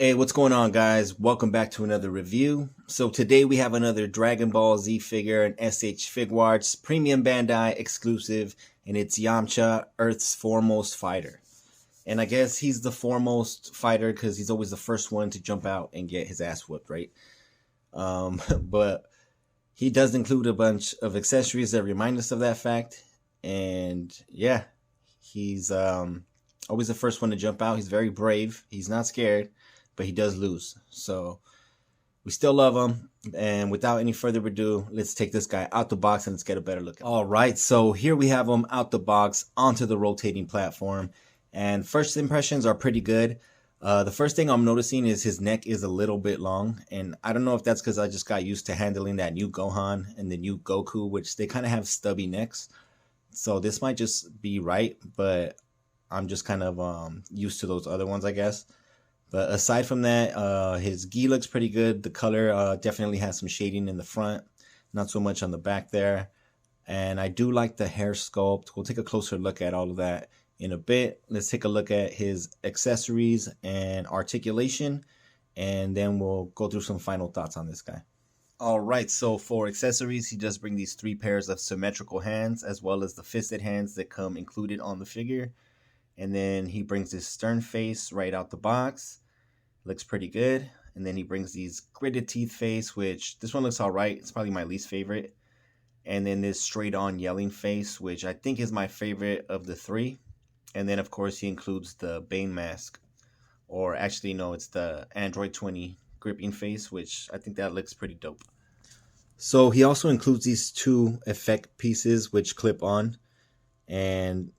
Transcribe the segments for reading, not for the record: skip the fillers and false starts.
Hey, what's going on, guys? Welcome back to another review. So today we have another Dragon Ball Z figure, an S.H Figuarts premium Bandai exclusive, and it's Yamcha, Earth's foremost fighter. And I guess he's the foremost fighter because he's always the first one to jump out and get his ass whooped, right? But he does include a bunch of accessories that remind us of that fact. And yeah, he's always the first one to jump out. He's very brave. He's not scared, but he does lose. So we still love him. And without any further ado, let's take this guy out the box and let's get a better look at him. All right, so here we have him out the box onto the rotating platform. And first impressions are pretty good. The first thing I'm noticing is his neck is a little bit long. And I don't know if that's because I just got used to handling that new Gohan and the new Goku, which they kind of have stubby necks. So this might just be right, but I'm just kind of used to those other ones, I guess. But aside from that, his gi looks pretty good. The color definitely has some shading in the front, not so much on the back there. And I do like the hair sculpt. We'll take a closer look at all of that in a bit. Let's take a look at his accessories and articulation, and then we'll go through some final thoughts on this guy. All right, so for accessories, he does bring these 3 pairs of symmetrical hands, as well as the fisted hands that come included on the figure. And then he brings this stern face right out the box. Looks pretty good. And then he brings these gritted teeth face, which this one looks all right. It's probably my least favorite. And then this straight on yelling face, which I think is my favorite of the 3. And then, of course, he includes the Bane mask. Or actually, no, it's the Android 20 gripping face, which I think that looks pretty dope. So he also includes these 2 effect pieces, which clip on. And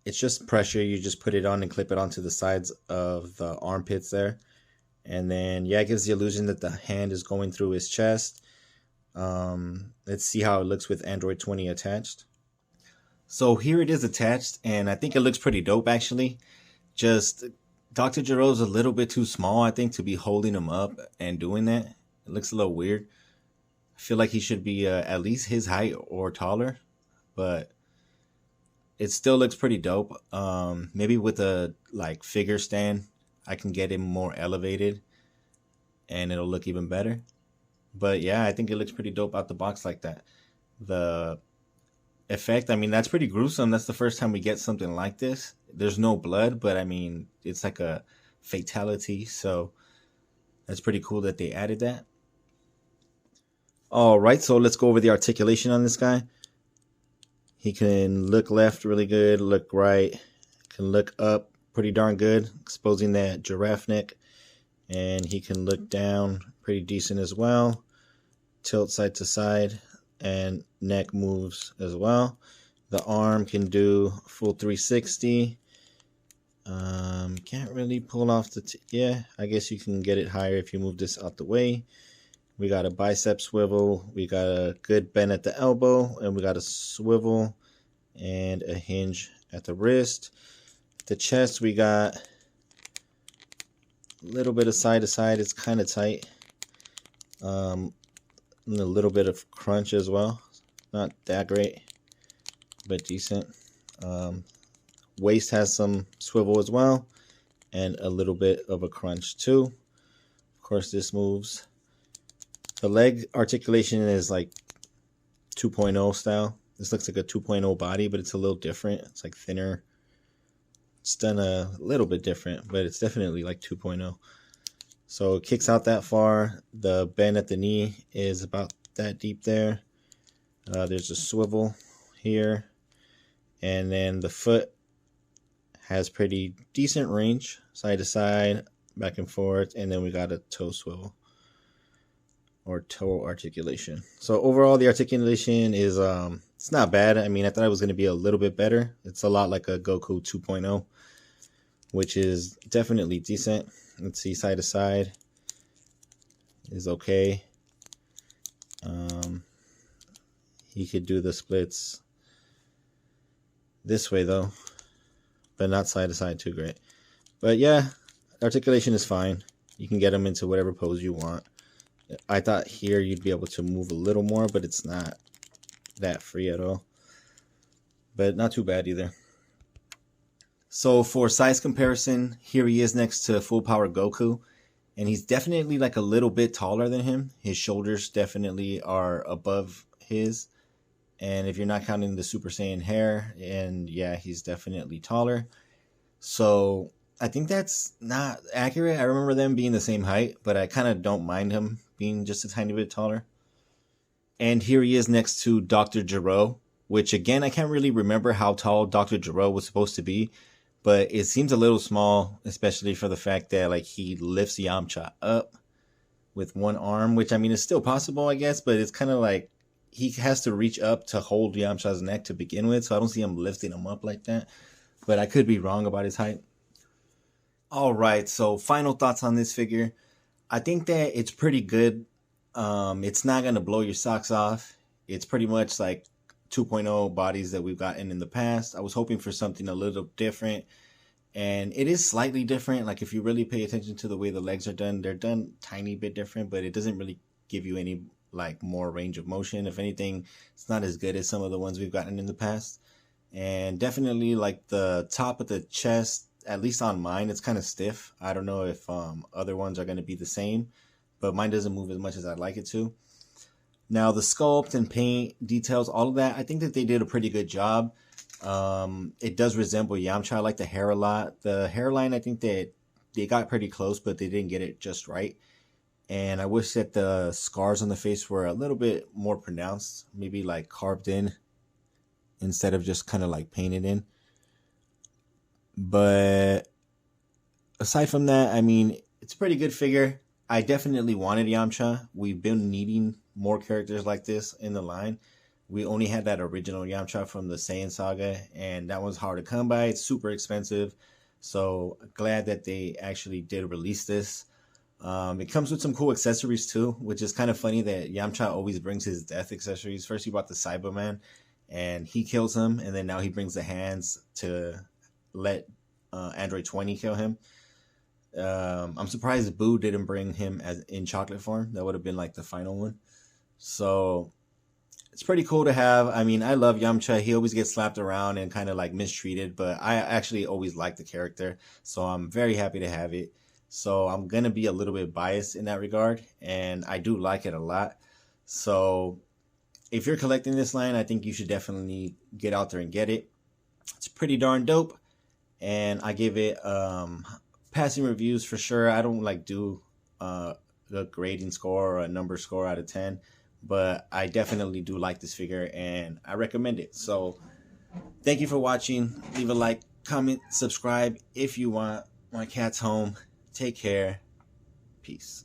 it's just pressure. You just put it on and clip it onto the sides of the armpits there. And then, yeah, it gives the illusion that the hand is going through his chest. Let's see how it looks with Android 20 attached. So here it is attached, and I think it looks pretty dope, actually. Just Dr. Gero's a little bit too small, I think, to be holding him up and doing that. It looks a little weird. I feel like he should be at least his height or taller, but it still looks pretty dope. Maybe with a figure stand, I can get him more elevated and it'll look even better. But yeah, I think it looks pretty dope out the box like that. The effect, I mean, that's pretty gruesome. That's the first time we get something like this. There's no blood, but I mean, it's like a fatality. So that's pretty cool that they added that. All right, so let's go over the articulation on this guy. He can look left really good, look right, can look up pretty darn good, exposing that giraffe neck. And he can look down pretty decent as well. Tilt side to side, and neck moves as well. The arm can do full 360. Can't really pull off the... yeah, I guess you can get it higher if you move this out the way. We got a bicep swivel. We got a good bend at the elbow. And we got a swivel and a hinge at the wrist. The chest, we got a little bit of side to side. It's kind of tight. And a little bit of crunch as well. Not that great, but decent. Waist has some swivel as well. And a little bit of a crunch too. Of course, this moves. The leg articulation is like 2.0 style. This looks like a 2.0 body, but it's a little different. It's like thinner. It's done a little bit different, but it's definitely like 2.0. So it kicks out that far. The bend at the knee is about that deep there. There's a swivel here. And then the foot has pretty decent range, side to side, back and forth. And then we got a toe swivel or toe articulation. So overall, the articulation is it's not bad. I mean, I thought it was going to be a little bit better. It's a lot like a Goku 2.0, which is definitely decent. Let's see, side to side is okay. He could do the splits this way though, but not side to side too great. But yeah, articulation is fine. You can get him into whatever pose you want. I thought here you'd be able to move a little more, but it's not that free at all. But not too bad either. So for size comparison, here he is next to full power Goku. and he's definitely like a little bit taller than him. His shoulders definitely are above his, and if you're not counting the Super Saiyan hair, and yeah, he's definitely taller. So I think that's not accurate. I remember them being the same height, but I kind of don't mind him being just a tiny bit taller. And here he is next to Dr. Gero, which again, I can't really remember how tall Dr. Gero was supposed to be, but it seems a little small, especially for the fact that like he lifts Yamcha up with one arm, which I mean is still possible, I guess, but it's kind of like he has to reach up to hold Yamcha's neck to begin with, so I don't see him lifting him up like that, but I could be wrong about his height. All right, so final thoughts on this figure. I think that it's pretty good. It's not going to blow your socks off. It's pretty much like 2.0 bodies that we've gotten in the past. I was hoping for something a little different, and it is slightly different. Like if you really pay attention to the way the legs are done, they're done tiny bit different, but it doesn't really give you any like more range of motion. If anything, it's not as good as some of the ones we've gotten in the past. And definitely like the top of the chest, at least on mine, it's kind of stiff. I don't know if other ones are going to be the same, but mine doesn't move as much as I'd like it to. Now the sculpt and paint details, all of that, I think that they did a pretty good job. It does resemble Yamcha. I like the hair a lot. The hairline, I think that they got pretty close, but they didn't get it just right. And I wish that the scars on the face were a little bit more pronounced, maybe like carved in instead of just kind of like painted in. But aside from that, I mean, it's a pretty good figure. I definitely wanted Yamcha. We've been needing more characters like this in the line. We only had that original Yamcha from the Saiyan saga, and that one's hard to come by. It's super expensive. So glad that they actually did release this. It comes with some cool accessories too, which is kind of funny that Yamcha always brings his death accessories. First he brought the Cyberman, and he kills him, and then now he brings the hands to let Android 20 kill him. I'm surprised Boo didn't bring him as in chocolate form. That would have been like the final one. So it's pretty cool to have. I mean, I love Yamcha. He always gets slapped around and kind of like mistreated, but I actually always like the character, so I'm very happy to have it. So I'm going to be a little bit biased in that regard, and I do like it a lot. So if you're collecting this line, I think you should definitely get out there and get it. It's pretty darn dope, and I give it passing reviews for sure. I don't like do a grading score or a number score out of 10, but I definitely do like this figure, and I recommend it. So thank you for watching. Leave a like, comment, subscribe if you want. My cat's home. Take care. Peace.